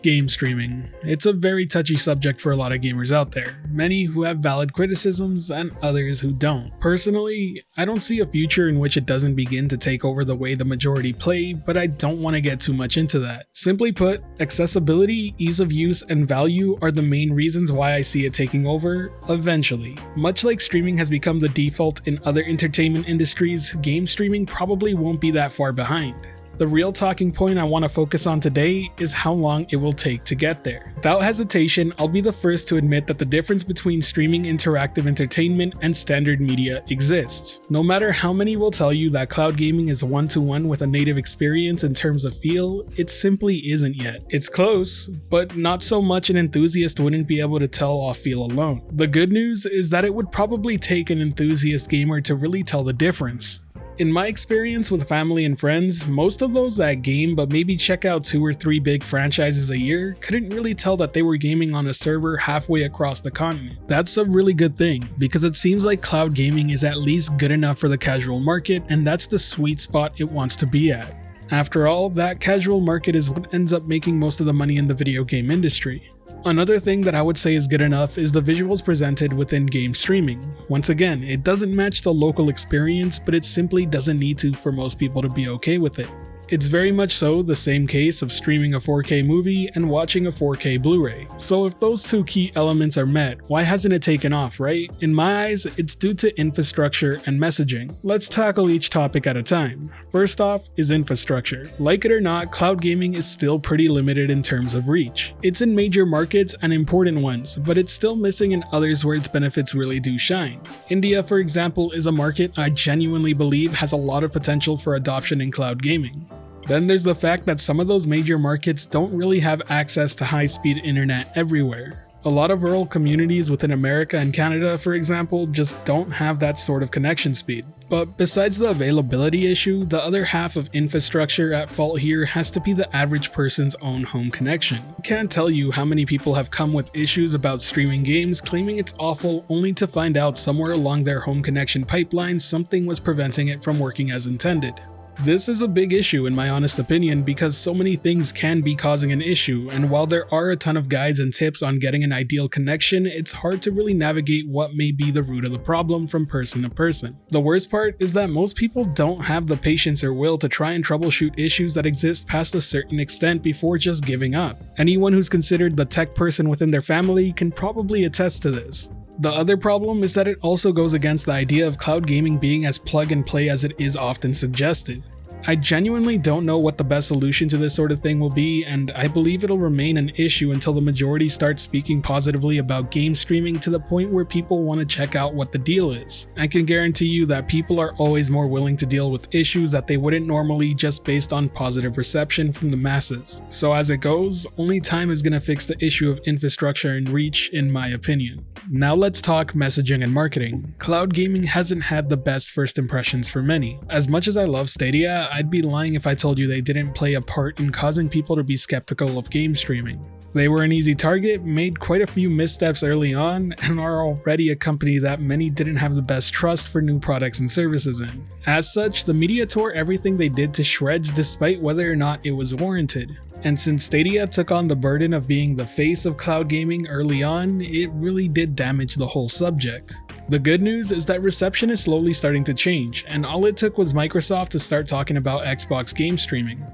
Game streaming. It's a very touchy subject for a lot of gamers out there, many who have valid criticisms and others who don't. Personally, I don't see a future in which it doesn't begin to take over the way the majority play, but I don't want to get too much into that. Simply put, accessibility, ease of use, and value are the main reasons why I see it taking over eventually. Much like streaming has become the default in other entertainment industries, game streaming probably won't be that far behind. The real talking point I want to focus on today is how long it will take to get there. Without hesitation, I'll be the first to admit that the difference between streaming interactive entertainment and standard media exists. No matter how many will tell you that cloud gaming is one-to-one with a native experience in terms of feel, it simply isn't yet. It's close, but not so much an enthusiast wouldn't be able to tell off feel alone. The good news is that it would probably take an enthusiast gamer to really tell the difference. In my experience with family and friends, most of those that game but maybe check out 2 or 3 big franchises a year couldn't really tell that they were gaming on a server halfway across the continent. That's a really good thing, because it seems like cloud gaming is at least good enough for the casual market, and that's the sweet spot it wants to be at. After all, that casual market is what ends up making most of the money in the video game industry. Another thing that I would say is good enough is the visuals presented within game streaming. Once again, it doesn't match the local experience, but it simply doesn't need to for most people to be okay with it. It's very much so the same case of streaming a 4K movie and watching a 4K Blu-ray. So if those 2 key elements are met, why hasn't it taken off, right? In my eyes, it's due to infrastructure and messaging. Let's tackle each topic at a time. First off is infrastructure. Like it or not, cloud gaming is still pretty limited in terms of reach. It's in major markets and important ones, but it's still missing in others where its benefits really do shine. India, for example, is a market I genuinely believe has a lot of potential for adoption in cloud gaming. Then there's the fact that some of those major markets don't really have access to high-speed internet everywhere. A lot of rural communities within America and Canada, for example, just don't have that sort of connection speed. But besides the availability issue, the other half of infrastructure at fault here has to be the average person's own home connection. I can't tell you how many people have come with issues about streaming games claiming it's awful, only to find out somewhere along their home connection pipeline something was preventing it from working as intended. This is a big issue in my honest opinion, because so many things can be causing an issue, and while there are a ton of guides and tips on getting an ideal connection, it's hard to really navigate what may be the root of the problem from person to person. The worst part is that most people don't have the patience or will to try and troubleshoot issues that exist past a certain extent before just giving up. Anyone who's considered the tech person within their family can probably attest to this. The other problem is that it also goes against the idea of cloud gaming being as plug and play as it is often suggested. I genuinely don't know what the best solution to this sort of thing will be, and I believe it'll remain an issue until the majority starts speaking positively about game streaming to the point where people want to check out what the deal is. I can guarantee you that people are always more willing to deal with issues that they wouldn't normally just based on positive reception from the masses. So as it goes, only time is going to fix the issue of infrastructure and reach, in my opinion. Now let's talk messaging and marketing. Cloud gaming hasn't had the best first impressions for many. As much as I love Stadia, I'd be lying if I told you they didn't play a part in causing people to be skeptical of game streaming. They were an easy target, made quite a few missteps early on, and are already a company that many didn't have the best trust for new products and services in. As such, the media tore everything they did to shreds despite whether or not it was warranted. And since Stadia took on the burden of being the face of cloud gaming early on, it really did damage the whole subject. The good news is that reception is slowly starting to change, and all it took was Microsoft to start talking about Xbox game streaming.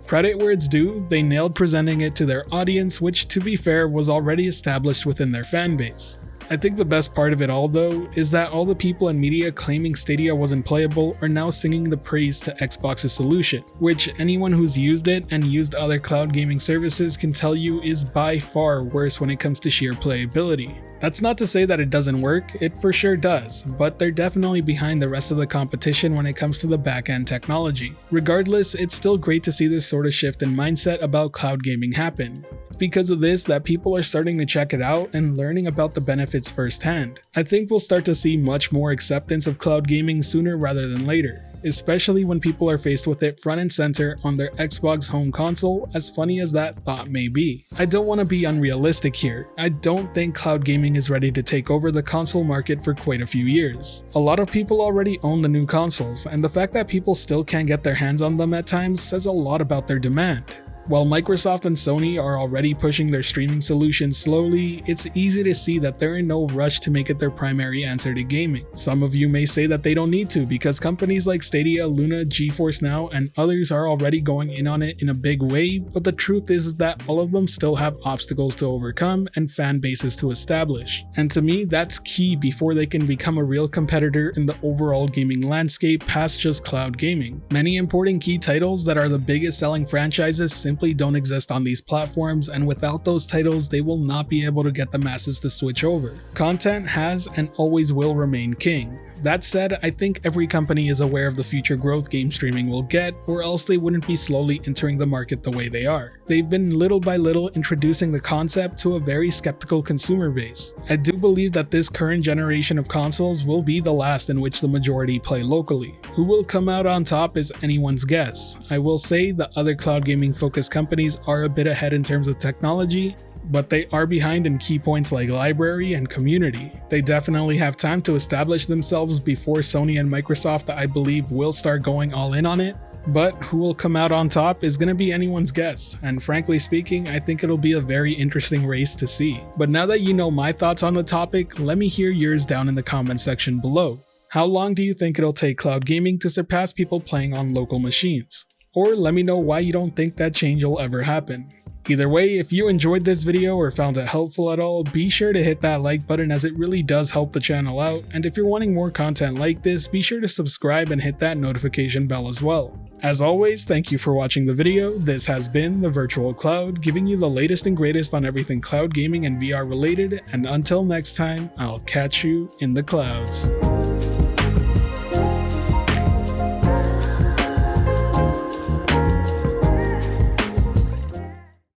Credit where it's due, they nailed presenting it to their audience, which to be fair was already established within their fanbase. I think the best part of it all though is that all the people in media claiming Stadia wasn't playable are now singing the praise to Xbox's solution, which anyone who's used it and used other cloud gaming services can tell you is by far worse when it comes to sheer playability. That's not to say that it doesn't work, it for sure does, but they're definitely behind the rest of the competition when it comes to the back-end technology. Regardless, it's still great to see this sort of shift in mindset about cloud gaming happen. It's because of this that people are starting to check it out and learning about the benefits firsthand. I think we'll start to see much more acceptance of cloud gaming sooner rather than later, especially when people are faced with it front and center on their Xbox home console, as funny as that thought may be. I don't want to be unrealistic here. I don't think cloud gaming is ready to take over the console market for quite a few years. A lot of people already own the new consoles, and the fact that people still can't get their hands on them at times says a lot about their demand. While Microsoft and Sony are already pushing their streaming solutions slowly, it's easy to see that they're in no rush to make it their primary answer to gaming. Some of you may say that they don't need to because companies like Stadia, Luna, GeForce Now, and others are already going in on it in a big way, but the truth is that all of them still have obstacles to overcome and fan bases to establish. And to me, that's key before they can become a real competitor in the overall gaming landscape past just cloud gaming. Many important key titles that are the biggest selling franchises simply don't exist on these platforms, and without those titles they will not be able to get the masses to switch over. Content has and always will remain king. That said, I think every company is aware of the future growth game streaming will get, or else they wouldn't be slowly entering the market the way they are. They've been little by little introducing the concept to a very skeptical consumer base. I do believe that this current generation of consoles will be the last in which the majority play locally. Who will come out on top is anyone's guess. I will say the other cloud gaming focused companies are a bit ahead in terms of technology, but they are behind in key points like library and community. They definitely have time to establish themselves before Sony and Microsoft, I believe, will start going all in on it. But who will come out on top is going to be anyone's guess, and frankly speaking, I think it'll be a very interesting race to see. But now that you know my thoughts on the topic, let me hear yours down in the comment section below. How long do you think it'll take cloud gaming to surpass people playing on local machines? Or let me know why you don't think that change will ever happen. Either way, if you enjoyed this video or found it helpful at all, be sure to hit that like button as it really does help the channel out, and if you're wanting more content like this, be sure to subscribe and hit that notification bell as well. As always, thank you for watching the video. This has been The Virtual Cloud, giving you the latest and greatest on everything cloud gaming and VR related, and until next time, I'll catch you in the clouds.